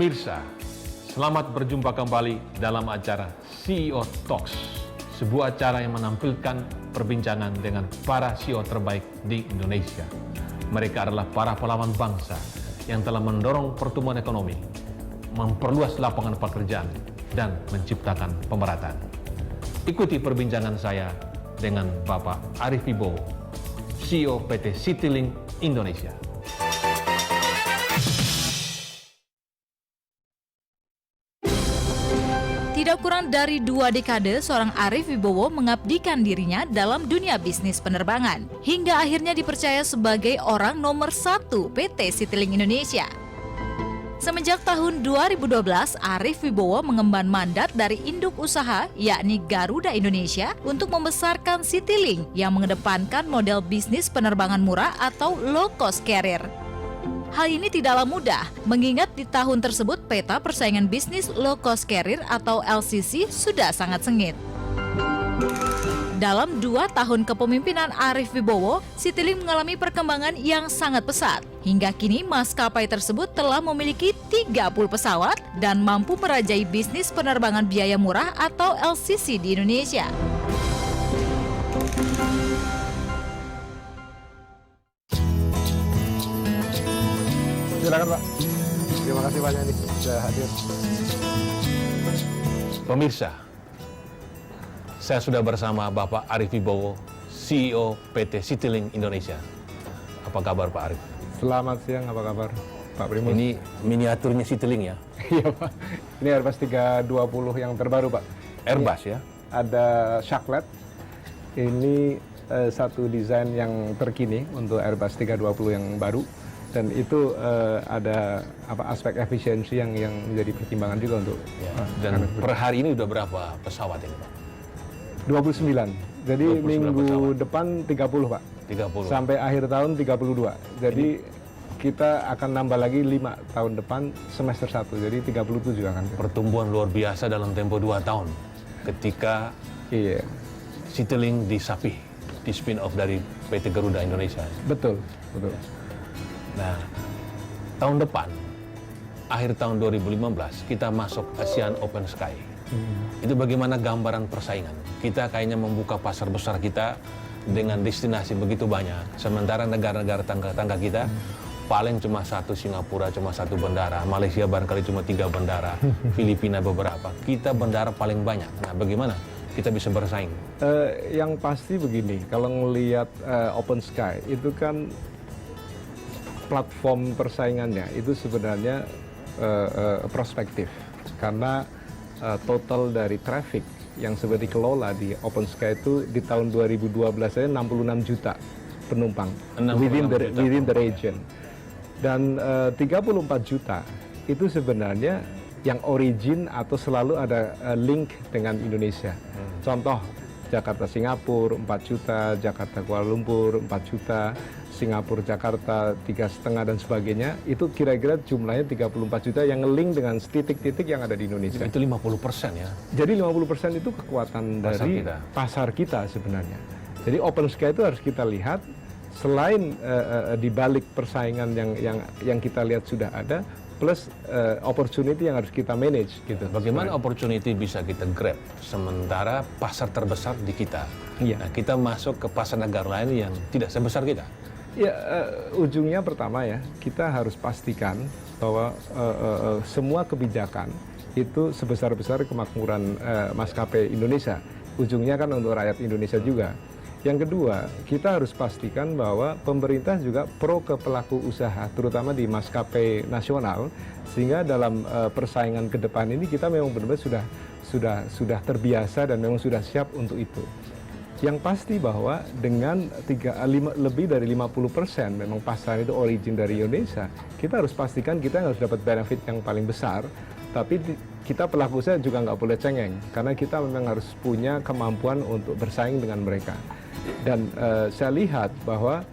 Pemirsa, selamat berjumpa kembali dalam acara CEO Talks, sebuah acara yang menampilkan perbincangan dengan para CEO terbaik di Indonesia. Mereka adalah para pahlawan bangsa yang telah mendorong pertumbuhan ekonomi, memperluas lapangan pekerjaan, dan menciptakan pemerataan. Ikuti perbincangan saya dengan Bapak Arief Wibowo, CEO PT Citylink Indonesia. Tidak kurang dari 2 dekade, seorang Arief Wibowo mengabdikan dirinya dalam dunia bisnis penerbangan, hingga akhirnya dipercaya sebagai orang nomor 1 PT Citylink Indonesia. Semenjak tahun 2012, Arief Wibowo mengemban mandat dari induk usaha, yakni Garuda Indonesia, untuk membesarkan Citylink yang mengedepankan model bisnis penerbangan murah atau low-cost carrier. Hal ini tidaklah mudah, mengingat di tahun tersebut peta persaingan bisnis low-cost carrier atau LCC sudah sangat sengit. Dalam 2 tahun kepemimpinan Arief Wibowo, Citylink mengalami perkembangan yang sangat pesat. Hingga kini maskapai tersebut telah memiliki 30 pesawat dan mampu merajai bisnis penerbangan biaya murah atau LCC di Indonesia. Silakan Pak. Terima kasih banyak nih sudah hadir. Pemirsa, saya sudah bersama Bapak Arief Wibowo, CEO PT Citylink Indonesia. Apa kabar Pak Arief? Selamat siang, apa kabar Pak Primus? Ini miniaturnya Citylink ya? Iya Pak, ini Airbus 320 yang terbaru Pak. Airbus ya? Ada Shacklet, ini satu desain yang terkini untuk Airbus 320 yang baru. Dan itu ada aspek efisiensi yang menjadi pertimbangan juga untuk Ya. Dan per hari ini udah berapa pesawat ini Pak? 29. Jadi 29 minggu pesawat. depan 30 Pak. 30. Sampai akhir tahun 32. Jadi kita akan nambah lagi 5 tahun depan semester 1. Jadi 37 akan. Pertumbuhan luar biasa dalam tempo 2 tahun. Ketika Iya. Citylink disapih, di spin off dari PT Garuda Indonesia. Betul, betul. Nah, tahun depan, akhir tahun 2015, kita masuk ASEAN Open Sky. Itu bagaimana gambaran persaingan? Kita kayaknya membuka pasar besar kita dengan destinasi begitu banyak. Sementara negara-negara tangga-tangga kita, paling cuma 1 Singapura, cuma 1 bandara. Malaysia barangkali cuma 3 bandara. Filipina beberapa. Kita bandara paling banyak. Nah, bagaimana kita bisa bersaing? Yang pasti begini, kalau ngelihat Open Sky, itu kan platform persaingannya itu sebenarnya prospektif karena total dari traffic yang sudah dikelola di Open Sky itu di tahun 2012 saja 66 juta penumpang within the region, dan 34 juta itu sebenarnya yang origin atau selalu ada link dengan Indonesia. Contoh Jakarta Singapura 4 juta, Jakarta Kuala Lumpur 4 juta, Singapura Jakarta 3,5 dan sebagainya. Itu kira-kira jumlahnya 34 juta yang nge-link dengan titik-titik yang ada di Indonesia. Itu 50% ya? Jadi 50% itu kekuatan dari pasar kita sebenarnya. Jadi Open Sky itu harus kita lihat selain di balik persaingan yang kita lihat sudah ada, plus opportunity yang harus kita manage gitu. Bagaimana opportunity bisa kita grab sementara pasar terbesar di kita? Iya. Nah, kita masuk ke pasar negara lain yang tidak sebesar kita. Ya, ujungnya pertama ya, kita harus pastikan bahwa semua kebijakan itu sebesar-besar kemakmuran maskapai Indonesia. Ujungnya kan untuk rakyat Indonesia juga. Yang kedua, kita harus pastikan bahwa pemerintah juga pro ke pelaku usaha, terutama di maskapai nasional, sehingga dalam persaingan ke depan ini kita memang benar-benar sudah terbiasa dan memang sudah siap untuk itu. Yang pasti bahwa dengan lebih dari 50% memang pasar itu origin dari Indonesia, kita harus pastikan kita harus dapat benefit yang paling besar, tapi kita pelaku usaha juga nggak boleh cengeng, karena kita memang harus punya kemampuan untuk bersaing dengan mereka. Dan saya lihat bahwa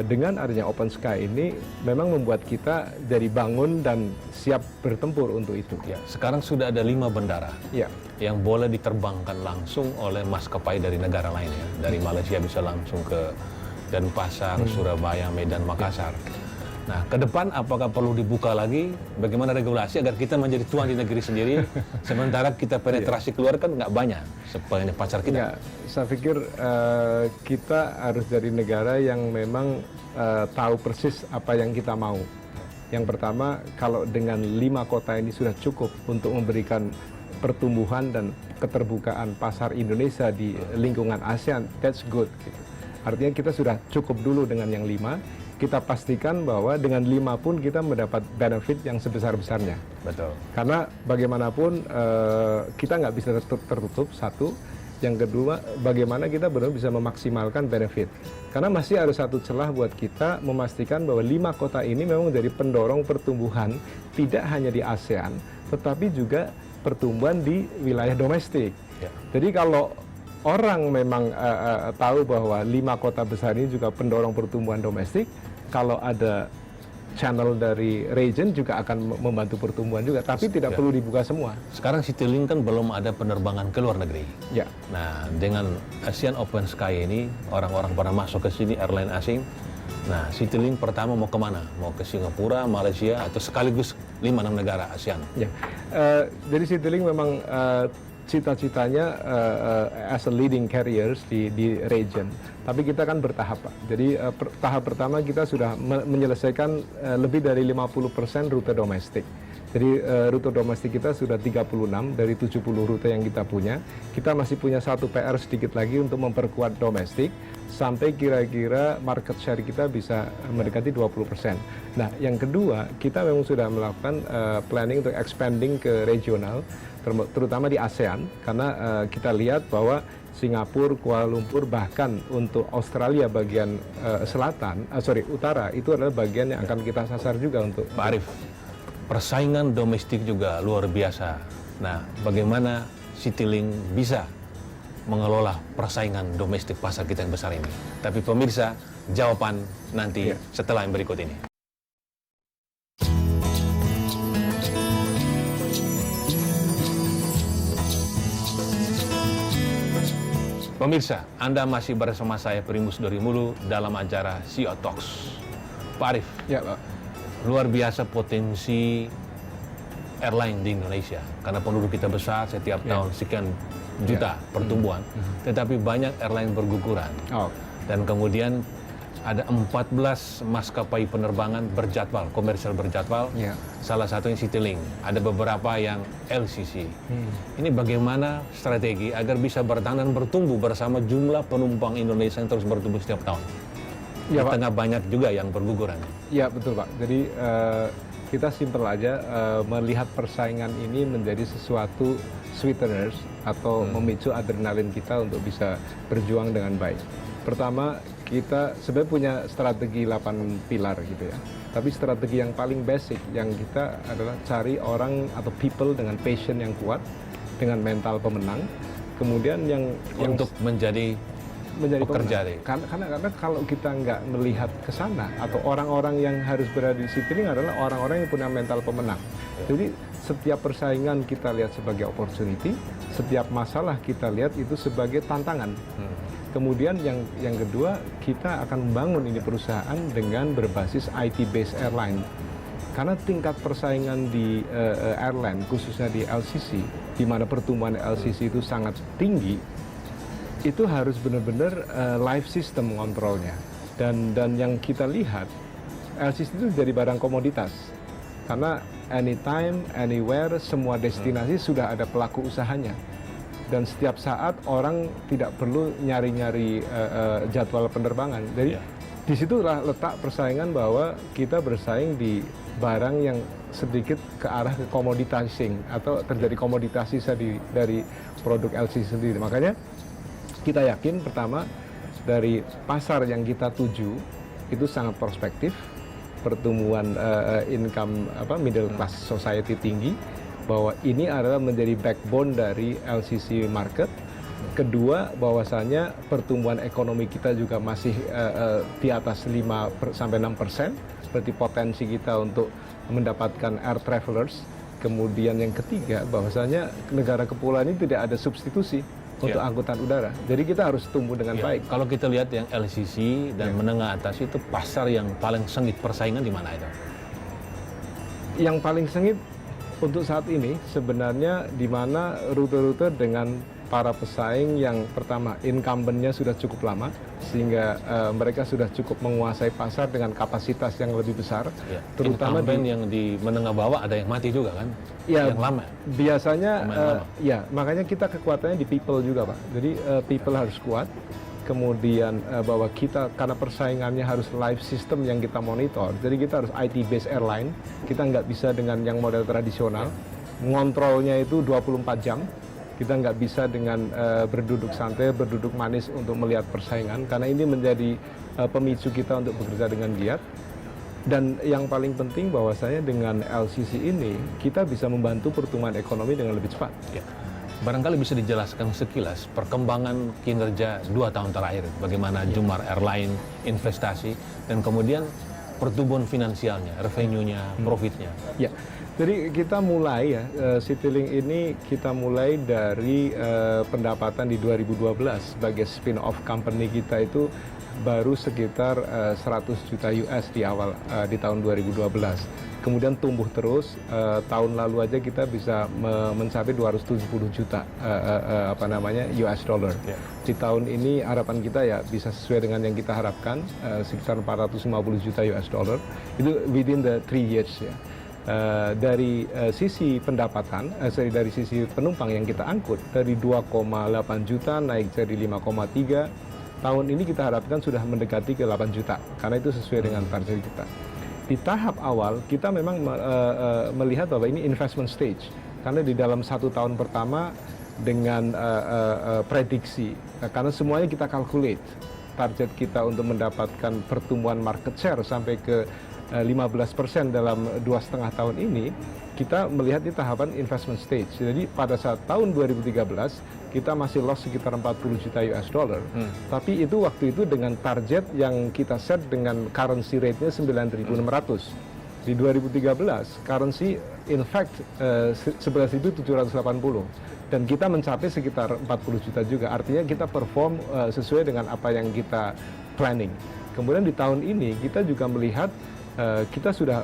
dengan adanya Open Sky ini memang membuat kita jadi bangun dan siap bertempur untuk itu. Ya, sekarang sudah ada 5 bandara. Ya. Yang boleh diterbangkan langsung oleh maskapai dari negara lain ya. Dari Malaysia bisa langsung ke Denpasar, Surabaya, Medan, Makassar. Nah, ke depan apakah perlu dibuka lagi bagaimana regulasi agar kita menjadi tuan di negeri sendiri, sementara kita penetrasi keluar kan nggak banyak sebenarnya pasar kita. Ya, saya pikir kita harus dari negara yang memang tahu persis apa yang kita mau. Yang pertama, kalau dengan 5 kota ini sudah cukup untuk memberikan pertumbuhan dan keterbukaan pasar Indonesia di lingkungan ASEAN, that's good. Gitu. Artinya kita sudah cukup dulu dengan yang 5. Kita pastikan bahwa dengan 5 pun kita mendapat benefit yang sebesar-besarnya. Betul. Karena bagaimanapun kita nggak bisa tertutup, satu. Yang kedua, bagaimana kita benar bisa memaksimalkan benefit. Karena masih ada satu celah buat kita memastikan bahwa 5 kota ini memang menjadi pendorong pertumbuhan, tidak hanya di ASEAN, tetapi juga pertumbuhan di wilayah domestik. Ya. Jadi kalau orang memang tahu bahwa 5 kota besar ini juga pendorong pertumbuhan domestik, kalau ada channel dari region juga akan membantu pertumbuhan juga, tapi tidak perlu dibuka semua. Sekarang Citylink kan belum ada penerbangan ke luar negeri. Ya. Nah, dengan ASEAN Open Sky ini, orang-orang pada masuk ke sini, airline asing. Nah, Citylink pertama mau kemana? Mau ke Singapura, Malaysia, atau sekaligus 5-6 negara ASEAN? Ya. Jadi Citylink memang cita-citanya as a leading carriers di region. Tapi kita kan bertahap, Pak. Jadi tahap pertama kita sudah menyelesaikan lebih dari 50% rute domestik. Jadi rute domestik kita sudah 36 dari 70 rute yang kita punya. Kita masih punya satu PR sedikit lagi untuk memperkuat domestik sampai kira-kira market share kita bisa mendekati 20%. Nah, yang kedua, kita memang sudah melakukan planning untuk expanding ke regional, terutama di ASEAN, karena kita lihat bahwa Singapura, Kuala Lumpur, bahkan untuk Australia bagian utara, itu adalah bagian yang akan kita sasar juga untuk Pak Arief, persaingan domestik juga luar biasa. Nah, bagaimana Citylink bisa mengelola persaingan domestik pasar kita yang besar ini? Tapi pemirsa, jawaban nanti setelah yang berikut ini. Pemirsa, Anda masih bersama saya Primus Dorimulu dalam acara CEO Talks. Pak Arief, Ya, Pak. luar biasa potensi airline di Indonesia. Karena penduduk kita besar, setiap tahun sekian juta pertumbuhan. Tetapi banyak airline berguguran. Oh. Dan kemudian ada 14 maskapai penerbangan berjadwal, komersial berjadwal. Ya. Salah satunya Citylink. Ada beberapa yang LCC. Ini bagaimana strategi agar bisa bertahan dan bertumbuh bersama jumlah penumpang Indonesia yang terus bertumbuh setiap tahun? Ya, Di Pak. tengah banyak juga yang berguguran. Ya, betul, Pak. Jadi kita simpel aja melihat persaingan ini menjadi sesuatu sweeteners atau memicu adrenalin kita untuk bisa berjuang dengan baik. Pertama, kita sebenarnya punya strategi 8 pilar gitu ya. Tapi strategi yang paling basic yang kita adalah cari orang atau people dengan passion yang kuat, dengan mental pemenang. Kemudian yang Untuk menjadi pekerja deh. karena kalau kita nggak melihat ke sana atau orang-orang yang harus berada di situ ini adalah orang-orang yang punya mental pemenang. Jadi setiap persaingan kita lihat sebagai opportunity, setiap masalah kita lihat itu sebagai tantangan. Kemudian yang kedua, kita akan membangun ini perusahaan dengan berbasis IT-based airline. Karena tingkat persaingan di airline, khususnya di LCC, di mana pertumbuhan LCC itu sangat tinggi, itu harus benar-benar live system kontrolnya. Dan yang kita lihat, LCC itu jadi barang komoditas. Karena anytime, anywhere, semua destinasi sudah ada pelaku usahanya. Dan setiap saat orang tidak perlu nyari-nyari jadwal penerbangan. Jadi disitulah letak persaingan bahwa kita bersaing di barang yang sedikit ke arah ke commoditizing atau terjadi komoditasi dari produk LCC sendiri. Makanya kita yakin pertama dari pasar yang kita tuju itu sangat prospektif, pertumbuhan income middle class society tinggi, bahwa ini adalah menjadi backbone dari LCC market. Kedua, bahwasanya pertumbuhan ekonomi kita juga masih di atas 5-6%, seperti potensi kita untuk mendapatkan air travelers. Kemudian yang ketiga, bahwasanya negara kepulauan ini tidak ada substitusi. untuk angkutan udara. Jadi kita harus tumbuh dengan Ya, baik. kalau kita lihat yang LCC dan menengah atas itu pasar yang paling sengit persaingan di mana itu? Yang paling sengit untuk saat ini sebenarnya di mana rute-rute dengan para pesaing yang pertama incumbent-nya sudah cukup lama sehingga mereka sudah cukup menguasai pasar dengan kapasitas yang lebih besar, Ya, terutama incumbent yang di menengah bawah ada yang mati juga kan? Ya, yang lama. biasanya Pemain lama. ya makanya kita kekuatannya di people juga Pak. Jadi people harus kuat. Kemudian bahwa kita karena persaingannya harus live system yang kita monitor. Jadi kita harus IT based airline. Kita nggak bisa dengan yang model tradisional. Ngontrolnya itu 24 jam. Kita nggak bisa dengan berduduk santai, berduduk manis untuk melihat persaingan. Karena ini menjadi pemicu kita untuk bekerja dengan giat. Dan yang paling penting bahwasanya dengan LCC ini kita bisa membantu pertumbuhan ekonomi dengan lebih cepat. Ya. Barangkali bisa dijelaskan sekilas perkembangan kinerja 2 tahun terakhir, bagaimana Jumar Airline, investasi, dan kemudian pertumbuhan finansialnya, revenue-nya, profitnya. Ya, jadi kita mulai ya, Citylink ini kita mulai dari pendapatan di 2012 sebagai spin-off company kita itu baru sekitar 100 juta US di awal di tahun 2012. Kemudian tumbuh terus, tahun lalu aja kita bisa mencapai 270 juta US dollar. Ya. Di tahun ini harapan kita ya bisa sesuai dengan yang kita harapkan, sekitar 450 juta US dollar. Itu within the 3 years ya. Dari sisi pendapatan, dari sisi penumpang yang kita angkut, dari 2,8 juta naik jadi 5,3. Tahun ini kita harapkan sudah mendekati ke 8 juta, karena itu sesuai dengan target kita. Di tahap awal kita memang melihat bahwa ini investment stage, karena di dalam 1 tahun pertama dengan prediksi, karena semuanya kita calculate, target kita untuk mendapatkan pertumbuhan market share sampai ke 15% dalam 2,5 tahun ini, kita melihat di tahapan investment stage. Jadi pada saat tahun 2013 kita masih loss sekitar 40 juta US dollar. Tapi itu waktu itu dengan target yang kita set dengan currency rate-nya 9.600. Di 2013 currency in fact 11.780 dan kita mencapai sekitar 40 juta juga. Artinya kita perform sesuai dengan apa yang kita planning. Kemudian di tahun ini kita juga melihat kita sudah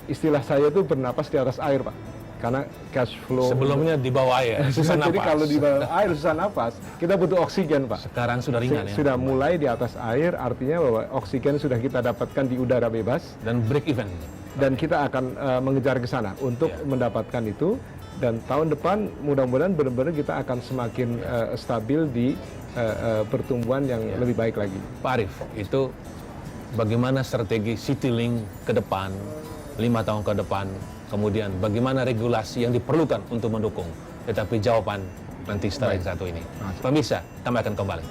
istilah saya itu bernapas di atas air, Pak. Karena cash flow Sebelumnya di bawah air, susah jadi napas. kalau di bawah air susah napas, kita butuh oksigen, Pak. Sekarang sudah ringan ya. Sudah mulai di atas air, artinya bahwa oksigen sudah kita dapatkan di udara bebas Dan break even. dan kita akan mengejar ke sana untuk mendapatkan itu. Dan tahun depan mudah-mudahan benar-benar kita akan semakin stabil di pertumbuhan yang lebih baik lagi. Pak Arief, itu bagaimana strategi Citylink ke depan, 5 tahun ke depan, kemudian bagaimana regulasi yang diperlukan untuk mendukung. Tetapi jawaban nanti setelah yang satu ini. Pemirsa, kami akan kembali.